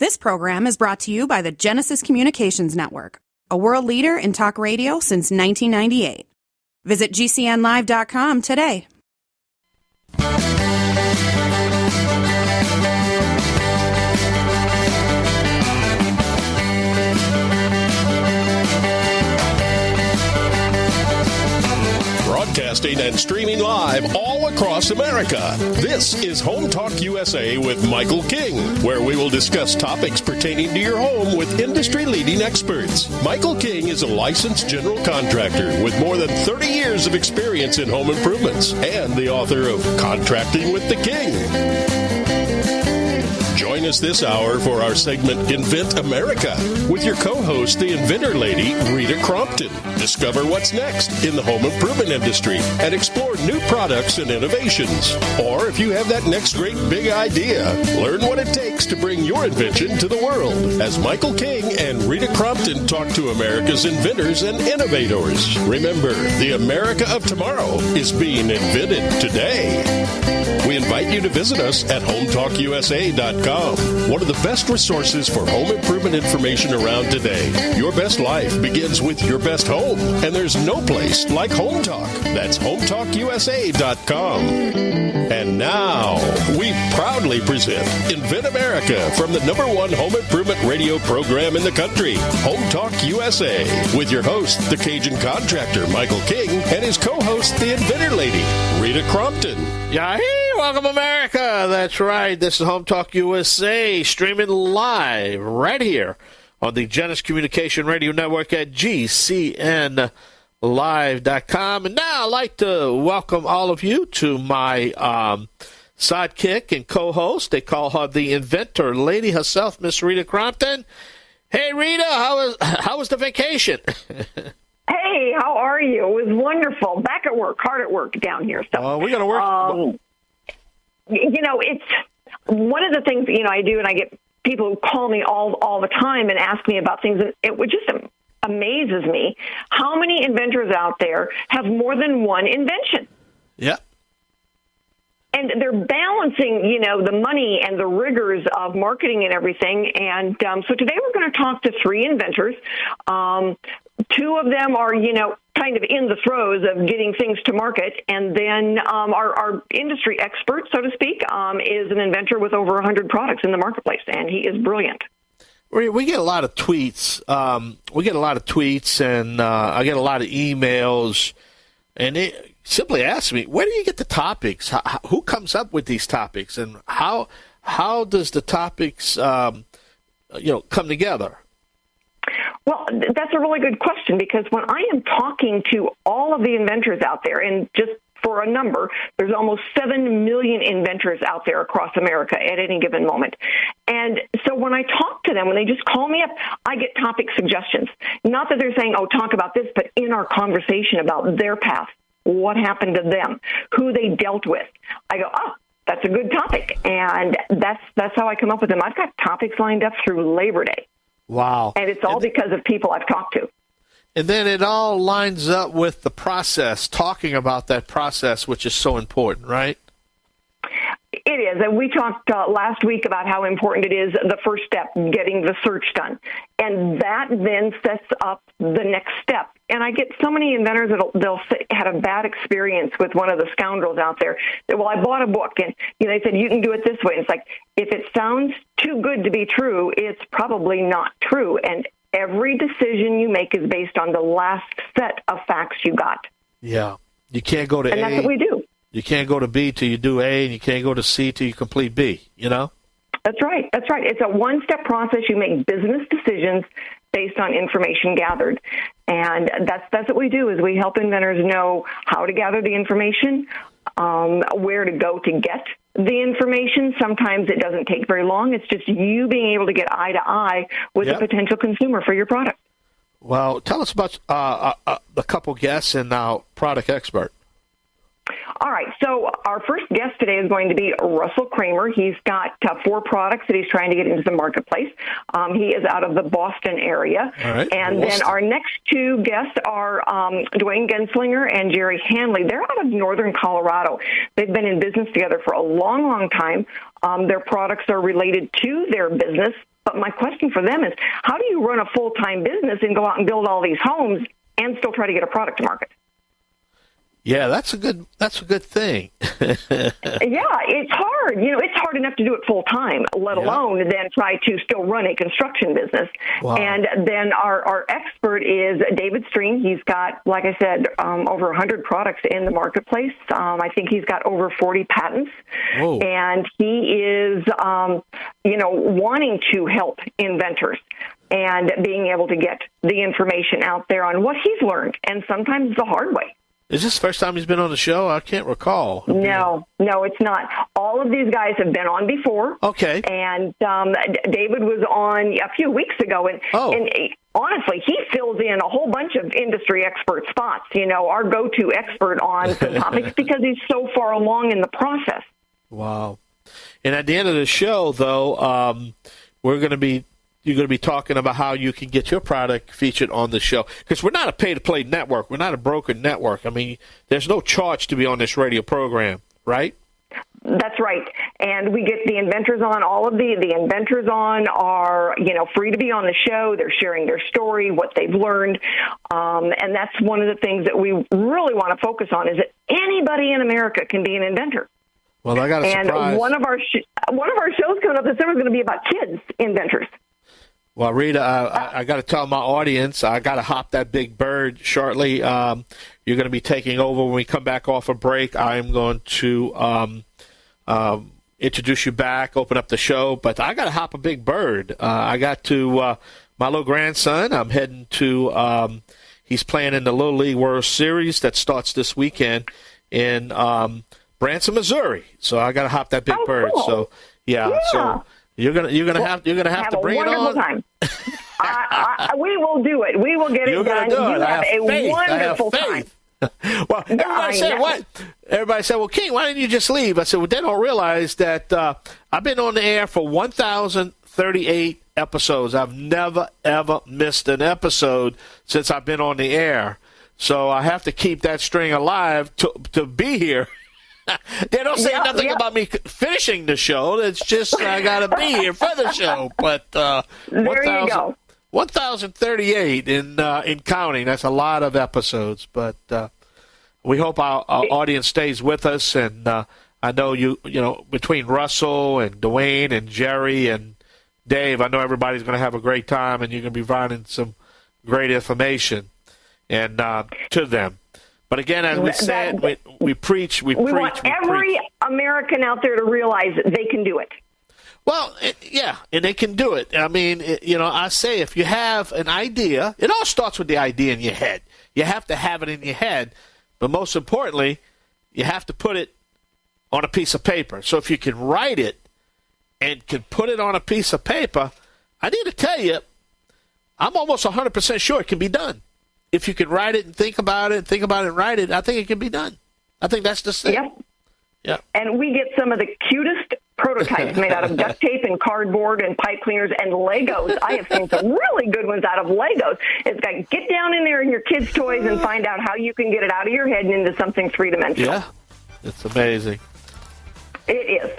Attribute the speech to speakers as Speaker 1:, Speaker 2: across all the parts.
Speaker 1: This program is brought to you by the Genesis Communications Network, a world leader in talk radio since 1998. Visit GCNlive.com today.
Speaker 2: Broadcasting and streaming live all across America. This is HomeTalkUSA with Michael King, where we will discuss topics pertaining to your home with industry-leading experts. Michael King is a licensed general contractor with more than 30 years of experience in home improvements and the author of Contracting with the King. Join us this hour for our segment InventAmerica with your co-host, the inventor lady, Rita Crompton. Discover what's next in the home improvement industry and explore new products and innovations. Or if you have that next great big idea, learn what it takes to bring your invention to the world as Michael King and Rita Crompton talk to America's inventors and innovators. Remember, the America of tomorrow is being invented today. We invite you to visit us at HomeTalkUSA.com, one of the best resources for home improvement information around today. Your best life begins with your best home, and there's no place like Home Talk. That's HomeTalkUSA.com. And now, we proudly present Invent America from the #1 home improvement radio program in the country, Home Talk USA, with your host, the Cajun contractor, Michael King, and his co-host, the inventor lady, Rita Crompton.
Speaker 3: Yahoo! Welcome, America. That's right. This is Home Talk USA, streaming live right here on the Genesis Communication Radio Network at GCNlive.com. And now I'd like to welcome all of you to my sidekick and co-host. They call her the inventor lady herself, Miss Rita Crompton. Hey, Rita, how was the vacation?
Speaker 4: Hey, how are you? It was wonderful. Back at work, hard at work down here. So
Speaker 3: we got to work.
Speaker 4: It's one of the things, I do, and I get people who call me all the time and ask me about things, and it just amazes me how many inventors out there have more than one invention.
Speaker 3: Yeah.
Speaker 4: And they're balancing, the money and the rigors of marketing and everything. And so today we're going to talk to 3 inventors. 2 of them are, kind of in the throes of getting things to market. And then our industry expert, so to speak, is an inventor with over 100 products in the marketplace. And he is brilliant.
Speaker 3: We get a lot of tweets. And I get a lot of emails. And it simply ask me, where do you get the topics? Who comes up with these topics? And how does the topics, come together?
Speaker 4: Well, that's a really good question, because when I am talking to all of the inventors out there, and just for a number, there's almost 7 million inventors out there across America at any given moment. And so when I talk to them, when they just call me up, I get topic suggestions. Not that they're saying, talk about this, but in our conversation about their path, what happened to them, who they dealt with. I go, that's a good topic. And that's how I come up with them. I've got topics lined up through Labor Day.
Speaker 3: Wow.
Speaker 4: And it's all because of people I've talked to.
Speaker 3: And then it all lines up with the process, talking about that process, which is so important, right?
Speaker 4: It is. And we talked last week about how important it is, the first step, getting the search done. And that then sets up the next step. And I get so many inventors that they'll say, had a bad experience with one of the scoundrels out there. Well, I bought a book, and they said, you can do it this way. And it's like, if it sounds too good to be true, it's probably not true. And every decision you make is based on the last set of facts you got.
Speaker 3: Yeah. You can't go to A.
Speaker 4: And that's what we do.
Speaker 3: You can't go to B till you do A, and you can't go to C till you complete B,
Speaker 4: That's right. That's right. It's a one-step process. You make business decisions based on information gathered. And that's what we do, is we help inventors know how to gather the information, where to go to get the information. Sometimes it doesn't take very long. It's just you being able to get eye to eye with a potential consumer for your product.
Speaker 3: Well, tell us about the couple guests and now product expert.
Speaker 4: All right, so our first guest today is going to be Russell Kramer. He's got 4 products that he's trying to get into the marketplace. He is out of the Boston area.
Speaker 3: All right,
Speaker 4: and
Speaker 3: Boston.
Speaker 4: Then our next 2 guests are Dwayne Genslinger and Jerry Hanley. They're out of northern Colorado. They've been in business together for a long, long time. Their products are related to their business, But my question for them is, how do you run a full-time business and go out and build all these homes and still try to get a product to market?
Speaker 3: Yeah, that's a good thing.
Speaker 4: Yeah, it's hard. It's hard enough to do it full time, let alone then try to still run a construction business.
Speaker 3: Wow.
Speaker 4: And then our expert is David Stream. He's got, like I said, over 100 products in the marketplace. I think he's got over 40 patents.
Speaker 3: Whoa.
Speaker 4: And he is, wanting to help inventors and being able to get the information out there on what he's learned, and sometimes the hard way.
Speaker 3: Is this the first time he's been on the show? I can't recall.
Speaker 4: No, it's not. All of these guys have been on before.
Speaker 3: Okay.
Speaker 4: And David was on a few weeks ago, and honestly, he fills in a whole bunch of industry expert spots, our go-to expert on some topics because he's so far along in the process. Wow.
Speaker 3: And at the end of the show, though, you're going to be talking about how you can get your product featured on the show. Because we're not a pay-to-play network. We're not a broken network. I mean, there's no charge to be on this radio program, right?
Speaker 4: That's right. And we get the inventors on. All of the inventors on are, free to be on the show. They're sharing their story, what they've learned. And that's one of the things that we really want to focus on, is that anybody in America can be an inventor.
Speaker 3: Well, I got a surprise.
Speaker 4: And one of our shows coming up this summer is going to be about kids inventors.
Speaker 3: Well, Rita, I got to tell my audience, I got to hop that big bird shortly. You're going to be taking over when we come back off a break. I'm going to introduce you back, open up the show, but I got to hop a big bird. I got to my little grandson. I'm heading to he's playing in the Little League World Series that starts this weekend in Branson, Missouri. So I got to hop that big bird.
Speaker 4: Cool.
Speaker 3: So yeah. So you're gonna have to bring it on.
Speaker 4: Time. We will do it. We will get it done. You have a wonderful time.
Speaker 3: Well, everybody said, well, King, why didn't you just leave? I said, well, they don't realize that I've been on the air for 1,038 episodes. I've never, ever missed an episode since I've been on the air. So I have to keep that string alive to be here. They don't say nothing about me finishing the show. It's just I got to be here for the show. But
Speaker 4: there you go.
Speaker 3: 1,038 in counting. That's a lot of episodes. But we hope our audience stays with us. And I know between Russell and Dwayne and Jerry and Dave, I know everybody's going to have a great time, and you're going to be providing some great information and to them. But again, as we said, we preach. We want
Speaker 4: every American out there to realize that they can do it.
Speaker 3: Well, and they can do it. I mean, I say if you have an idea, it all starts with the idea in your head. You have to have it in your head, but most importantly, you have to put it on a piece of paper. So if you can write it and can put it on a piece of paper, I need to tell you, I'm almost 100% sure it can be done. If you can write it and think about it and write it, I think it can be done. I think that's the thing.
Speaker 4: Yep.
Speaker 3: Yeah.
Speaker 4: And we get some of the cutest prototypes made out of duct tape and cardboard and pipe cleaners and Legos. I have seen some really good ones out of Legos. It's like, get down in there in your kids' toys and find out how you can get it out of your head and into something three-dimensional.
Speaker 3: Yeah, it's amazing.
Speaker 4: It is.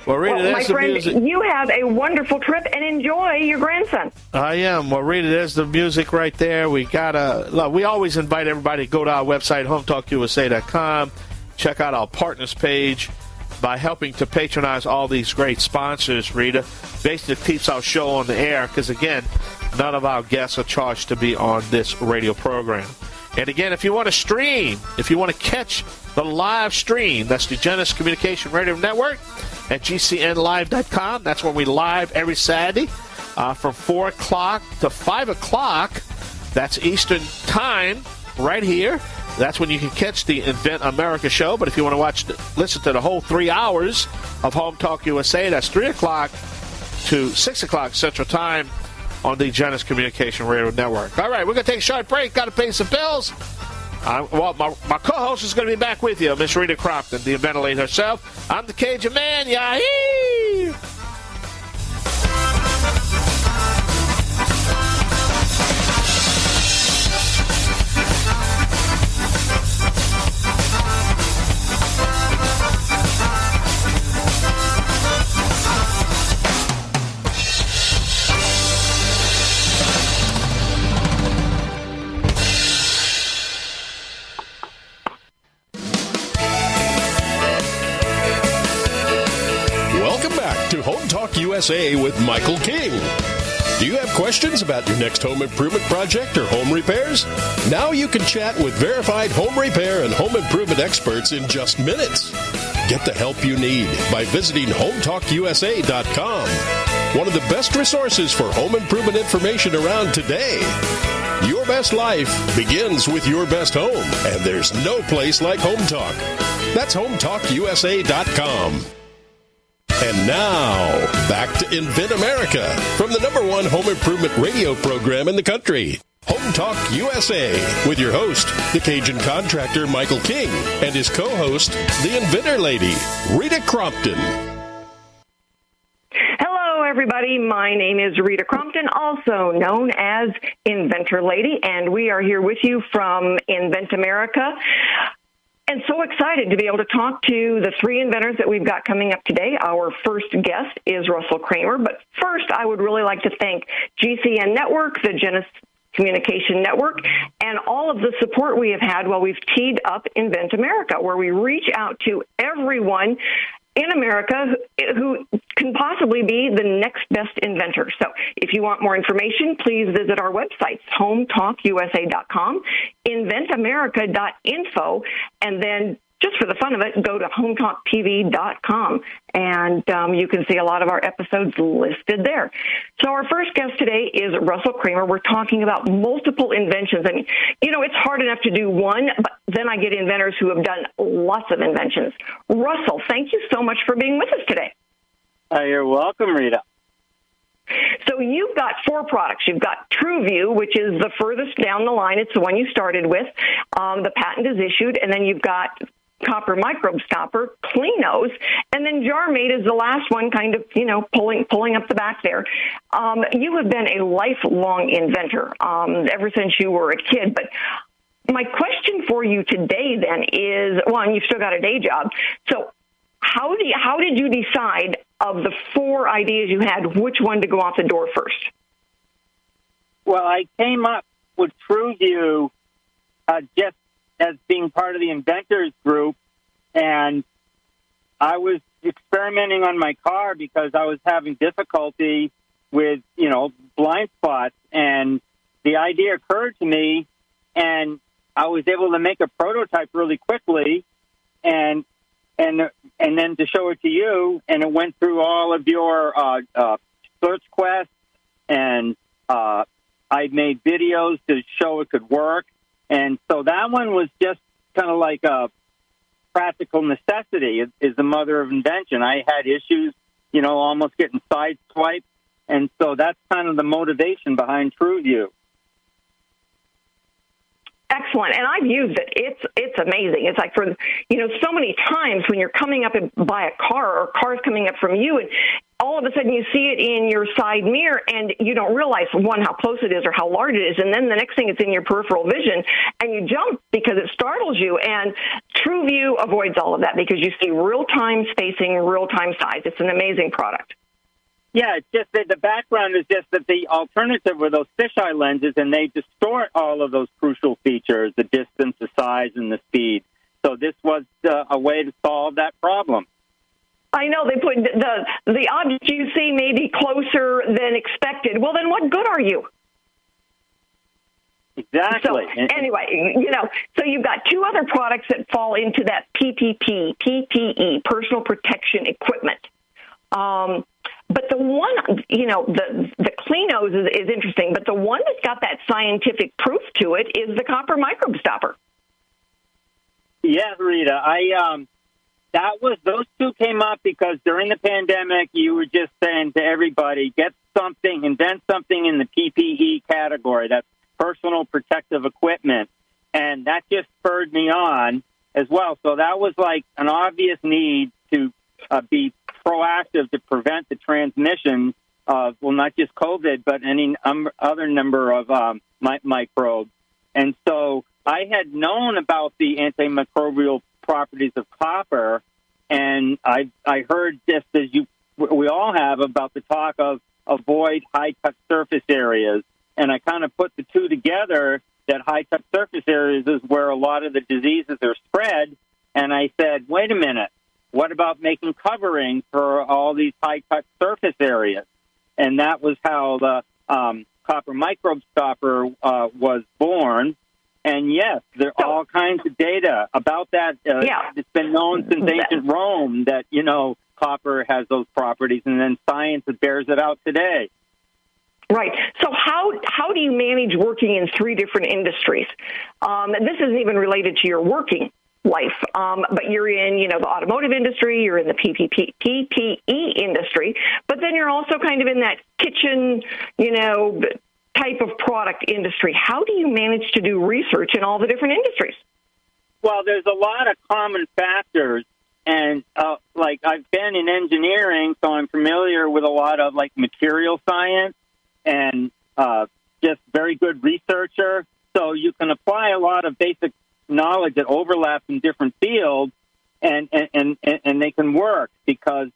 Speaker 3: Well, Rita,
Speaker 4: my friend, you have a wonderful trip and enjoy your grandson.
Speaker 3: I am. Well, Rita, there's the music right there. We always invite everybody to go to our website, HomeTalkUSA.com. Check out our partners page. By helping to patronize all these great sponsors, Rita, basically keeps our show on the air because, again, none of our guests are charged to be on this radio program. And, again, if you want to stream, if you want to catch the live stream, that's the Genesis Communication Radio Network at GCNlive.com. That's when we live every Saturday from 4 o'clock to 5 o'clock. That's Eastern Time right here. That's when you can catch the InventAmerica show. But if you want to listen to the whole 3 hours of Home Talk USA, that's 3 o'clock to 6 o'clock Central Time on the Genesis Communication Radio Network. All right, we're going to take a short break. Got to pay some bills. My co-host is going to be back with you, Miss Rita Crompton, the inventor lady herself. I'm the Cajun Man. Yahee!
Speaker 2: USA with Michael King. Do you have questions about your next home improvement project or home repairs? Now you can chat with verified home repair and home improvement experts in just minutes. Get the help you need by visiting HomeTalkUSA.com, one of the best resources for home improvement information around today. Your best life begins with your best home, and there's no place like Home Talk. That's HomeTalkUSA.com. And now, back to InventAmerica from the #1 home improvement radio program in the country. Home Talk USA with your host, the Cajun contractor Michael King, and his co-host, the Inventor Lady, Rita Crompton.
Speaker 4: Hello, everybody. My name is Rita Crompton, also known as Inventor Lady, and we are here with you from InventAmerica. And so excited to be able to talk to the three inventors that we've got coming up today. Our first guest is Russell Kramer, but first I would really like to thank GCN Network, the Genesis Communication Network, and all of the support we have had while we've teed up InventAmerica, where we reach out to everyone in America who can possibly be the next best inventor. So if you want more information, please visit our websites, HomeTalkUSA.com, InventAmerica.info, and then just for the fun of it, go to HomeTalkTV.com, and you can see a lot of our episodes listed there. So our first guest today is Russell Kramer. We're talking about multiple inventions. I mean, you know, it's hard enough to do one, but then I get inventors who have done lots of inventions. Russell, thank you so much for being with us today.
Speaker 5: You're welcome, Rita.
Speaker 4: So you've got 4 products. You've got TrueView, which is the furthest down the line. It's the one you started with. The patent is issued, and then you've got Copper Microbe Stopper, Cleanos, and then JarMate is the last one, kind of, you know, pulling up the back there. You have been a lifelong inventor ever since you were a kid. But my question for you today then is, one, you've still got a day job. So how did you decide of the 4 ideas you had, which one to go out the door first?
Speaker 5: Well, I came up with TrueView just as being part of the inventors group, and I was experimenting on my car because I was having difficulty with, you know, blind spots, and the idea occurred to me, and I was able to make a prototype really quickly, and then to show it to you, and it went through all of your search quests, and I made videos to show it could work. And so that one was just kind of like a practical necessity is the mother of invention. I had issues, you know, almost getting sideswiped. And so that's kind of the motivation behind TrueView.
Speaker 4: Excellent. And I've used it. It's amazing. It's like, for, you know, so many times when you're coming up and by a car, or cars coming up from you, and all of a sudden you see it in your side mirror and you don't realize, one, how close it is or how large it is. And then the next thing, it's in your peripheral vision and you jump because it startles you. And TrueView avoids all of that because you see real-time spacing, real-time size. It's an amazing product.
Speaker 5: Yeah, it's just that the background is just that the alternative were those fisheye lenses, and they distort all of those crucial features, the distance, the size, and the speed. So this was a way to solve that problem.
Speaker 4: I know they put the object you see may be closer than expected. Well, then what good are you?
Speaker 5: Exactly.
Speaker 4: So, anyway, you know, so you've got 2 other products that fall into that PPE, personal protection equipment. But the one, you know, the Cleanos is interesting, but the one that's got that scientific proof to it is the Copper Microbe Stopper.
Speaker 5: Yeah, Rita, those 2 came up because during the pandemic, you were just saying to everybody, get something, invent something in the PPE category. That's personal protective equipment. And that just spurred me on as well. So that was like an obvious need to be proactive to prevent the transmission of, well, not just COVID, but any other number of microbes. And so I had known about the antimicrobial properties of copper, and I heard, just as we all have, about the talk of avoid high-touch surface areas. And I kind of put the 2 together, that high-touch surface areas is where a lot of the diseases are spread. And I said, wait a minute, what about making covering for all these high-touch surface areas? And that was how the copper Microbe Stopper was born. And yes, there are all kinds of data about that. It's been known since ancient Rome that, copper has those properties, and then science bears it out today.
Speaker 4: Right. So how do you manage working in three different industries? This isn't even related to your working life, but you're in, the automotive industry, you're in the PPE industry, but then you're also kind of in that kitchen, type of product industry. How do you manage to do research in all the different industries?
Speaker 5: Well, there's a lot of common factors. And, I've been in engineering, so I'm familiar with a lot of, material science and just very good researcher. So you can apply a lot of basic knowledge that overlaps in different fields, and they can work because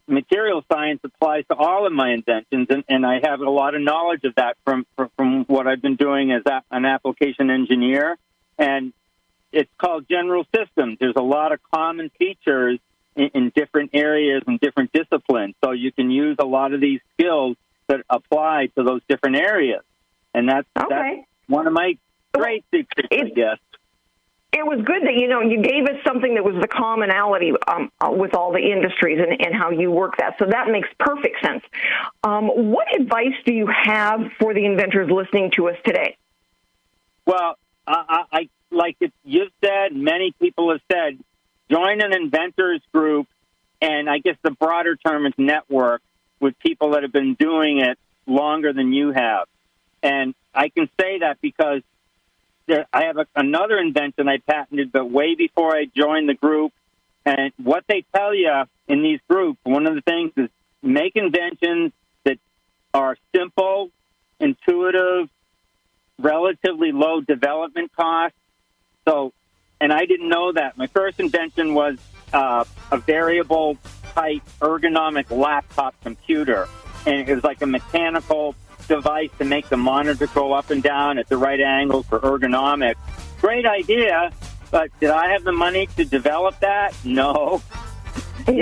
Speaker 5: material science applies to all of my inventions, and I have a lot of knowledge of that from what I've been doing as an application engineer. And it's called general systems. There's a lot of common features in different areas and different disciplines. So you can use a lot of these skills that apply to those different areas. And that's one of my great secrets, I guess.
Speaker 4: It was good that, you gave us something that was the commonality with all the industries and how you work that. So that makes perfect sense. What advice do you have for the inventors listening to us today?
Speaker 5: Well, I like you've said, many people have said, join an inventors group, and I guess the broader term is network with people that have been doing it longer than you have. And I can say that because I have another invention I patented, but way before I joined the group. And what they tell you in these groups, one of the things is make inventions that are simple, intuitive, relatively low development costs. So, and I didn't know that. My first invention was a variable type ergonomic laptop computer. And it was like a mechanical device to make the monitor go up and down at the right angle for ergonomics. Great idea, but did I have the money to develop that? No. So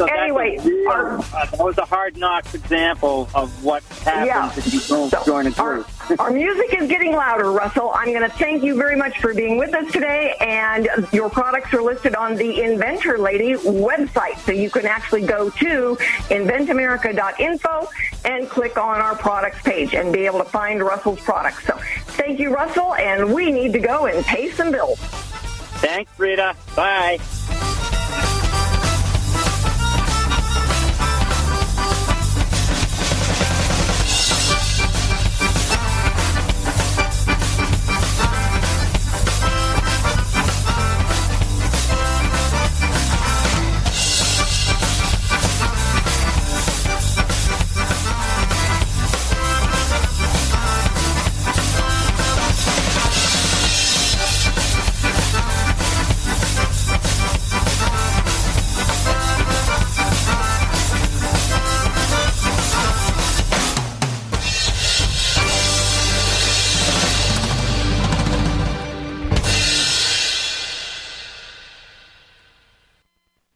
Speaker 4: anyway,
Speaker 5: that was a hard knocks example of what happens if you don't join a group.
Speaker 4: Our music is getting louder, Russell. I'm going to thank you very much for being with us today, and your products are listed on the Inventor Lady website, so you can actually go to inventamerica.info and click on our products page and be able to find Russell's products. So thank you, Russell, and we need to go and pay some bills.
Speaker 5: Thanks, Rita. Bye.